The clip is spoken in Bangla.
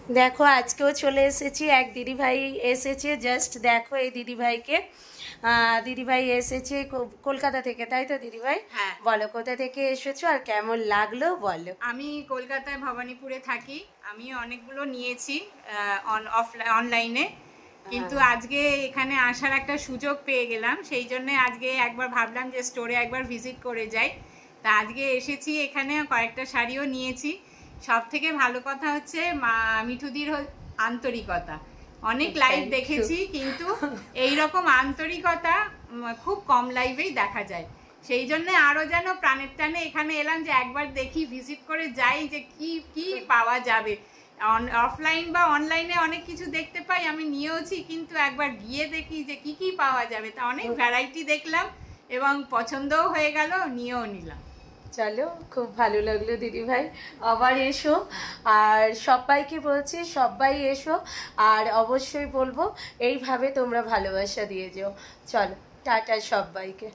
দেখো আজকেও চলে এসেছি, এক দিদিভাই এসেছে, জাস্ট দেখো এই দিদিভাইকে। দিদিভাই এসেছে কলকাতা থেকে, তাই তো দিদিভাই? হ্যাঁ। বলো কোথা থেকে এসেছো আর কেমন লাগলো বলো। আমি কলকাতায় ভবানীপুরে থাকি। আমি অনেকগুলো নিয়েছি অনলাইনে, কিন্তু আজকে এখানে আসার একটা সুযোগ পেয়ে গেলাম, সেই জন্য আজকে একবার ভাবলাম যে স্টোরে একবার ভিজিট করে যাই। তা আজকে এসেছি, এখানে কয়েকটা শাড়িও নিয়েছি। সব থেকে ভালো কথা হচ্ছে মিঠুদির আন্তরিকতা। অনেক লাইভ দেখেছি, কিন্তু এইরকম আন্তরিকতা খুব কম লাইভেই দেখা যায়। সেই জন্য আরো যেন প্রাণের টানে এখানে এলাম যে একবার দেখি, ভিজিট করে যাই যে কি কি পাওয়া যাবে। অফলাইন বা অনলাইনে অনেক কিছু দেখতে পাই, আমি নিয়েওছি, কিন্তু একবার গিয়ে দেখি যে কি কি পাওয়া যাবে। তা অনেক ভ্যারাইটি দেখলাম এবং পছন্দও হয়ে গেল, নিয়েও নিলাম। চলো, খুব ভালো লাগলো দিদিভাই, আবার এসো। আর সবাইকে বলছি সবাই এসো, আর অবশ্যই বলবো এইভাবে তোমরা ভালোবাসা দিয়ে যেও। চলো, টাটা সবাইকে।